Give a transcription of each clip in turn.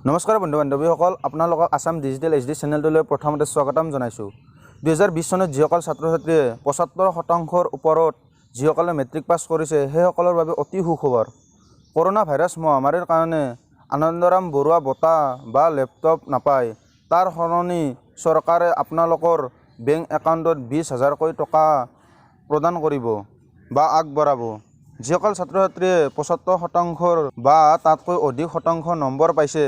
নমস্কাৰ বন্ধু বান্ধৱীসকল, আপোনালোকক আসাম ডিজিটেল HD চেনেলটোলৈ প্ৰথমতে স্বাগতম জনাইছোঁ। 2020 চনত যিসকল ছাত্ৰ ছাত্ৰীয়ে 75% ওপৰত যিসকলে মেট্ৰিক পাছ কৰিছে সেইসকলৰ বাবে অতি সুখবৰ। কৰোনা ভাইৰাছ মহামাৰীৰ কাৰণে আনন্দৰাম বৰুৱা বঁটা বা লেপটপ নাপায়, তাৰ সলনি চৰকাৰে আপোনালোকৰ বেংক একাউণ্টত 20,000কৈ টকা প্ৰদান কৰিব বা আগবঢ়াব। যিসকল ছাত্ৰ ছাত্ৰীয়ে 75% বা তাতকৈ অধিক শতাংশ নম্বৰ পাইছে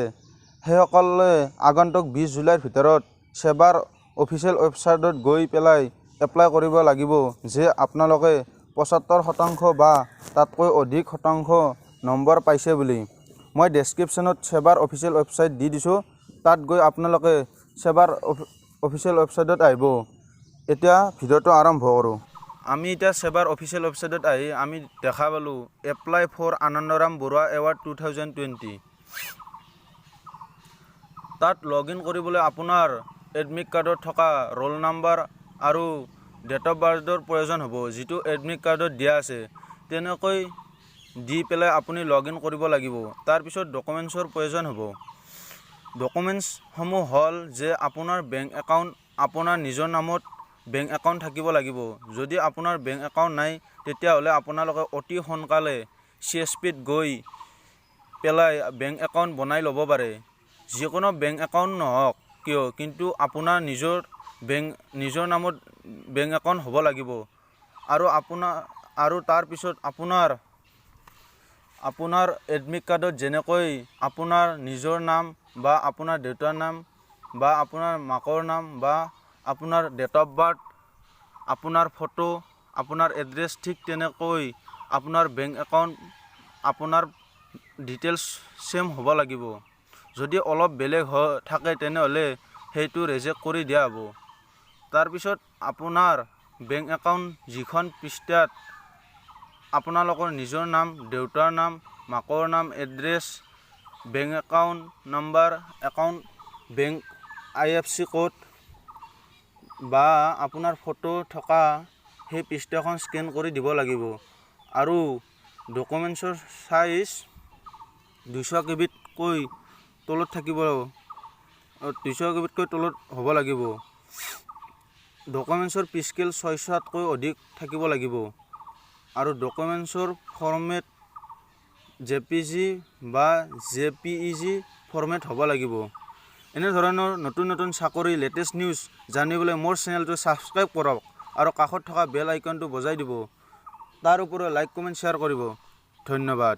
সেইসকলে আগন্তুক 20 জুলাইৰ ভিতৰত সেবাৰ অফিচিয়েল ৱেবছাইটত গৈ পেলাই এপ্লাই কৰিব লাগিব যে আপোনালোকে 75% বা তাতকৈ অধিক শতাংশ নম্বৰ পাইছে বুলি। মই ডেছক্ৰিপশ্যনত সেবাৰ অফিচিয়েল ৱেবছাইট দি দিছোঁ, তাত গৈ আপোনালোকে সেবাৰ অফিচিয়েল ৱেবছাইটত আহিব। এতিয়া ভিডিঅ'টো আৰম্ভ কৰোঁ। আমি এতিয়া সেবাৰ অফিচিয়েল ৱেবছাইটত আহি আমি দেখা পালোঁ apply for Anandaram Barua award 2020। তাত লগ ইন কৰিবলৈ আপোনাৰ এডমিট কাৰ্ডত থকা ৰোল নাম্বাৰ আৰু ডেট অফ বাৰ্থৰ প্ৰয়োজন হ'ব, যিটো এডমিট কাৰ্ডত দিয়া আছে। তেনেকৈ দি পেলাই আপুনি লগ ইন কৰিব লাগিব। তাৰপিছত ডকুমেণ্টছৰ প্ৰয়োজন হ'ব। ডকুমেণ্টছসমূহ হ'ল যে আপোনাৰ বেংক একাউণ্ট, আপোনাৰ নিজৰ নামত বেংক একাউণ্ট থাকিব লাগিব। যদি আপোনাৰ বেংক একাউণ্ট নাই তেতিয়াহ'লে আপোনালোকে অতি সোনকালে CSPত গৈ পেলাই বেংক একাউণ্ট বনাই ল'ব পাৰে। যিকোনো বেংক একাউণ্ট নহওক কিয়, কিন্তু আপোনাৰ নিজৰ নামত বেংক একাউণ্ট হ'ব লাগিব। আৰু তাৰপিছত আপোনাৰ এডমিট কাৰ্ডত যেনেকৈ আপোনাৰ নিজৰ নাম বা আপোনাৰ দেউতাৰ নাম বা আপোনাৰ মাকৰ নাম বা আপোনাৰ ডেট অফ বাৰ্থ, আপোনাৰ ফটো, আপোনাৰ এড্ৰেছ, ঠিক তেনেকৈ আপোনাৰ বেংক একাউণ্ট, আপোনাৰ ডিটেইলছ ছেম হ'ব লাগিব। যদি অলপ বেলেগ থাকে তেনেহ'লে সেইটো ৰিজেক্ট কৰি দিয়া হ'ব। তাৰপিছত আপোনাৰ বেংক একাউণ্ট যিখন পৃষ্ঠাত আপোনালোকৰ নিজৰ নাম, দেউতাৰ নাম, মাকৰ নাম, address, bank account number, bank IFSC code বা আপোনাৰ ফটো থকা সেই পৃষ্ঠাখন স্কেন কৰি দিব লাগিব। আৰু ডকুমেণ্টছৰ চাইজ 200 KBতকৈ তলত থাকিব, 200 KBতকৈ তলত হ'ব লাগিব। ডকুমেণ্টছৰ পে স্কেল 600তকৈ অধিক থাকিব লাগিব। আৰু ডকুমেণ্টছৰ ফৰ্মেট JPG বা JPEG ফৰ্মেট হ'ব লাগিব। এনেধৰণৰ নতুন নতুন চাকৰি লেটেষ্ট নিউজ জানিবলৈ মোৰ চেনেলটো ছাবস্ক্ৰাইব কৰক আৰু কাষত থকা বেল আইকনটো বজাই দিব। তাৰ উপৰিও লাইক, কমেণ্ট, শ্বেয়াৰ কৰিব। ধন্যবাদ।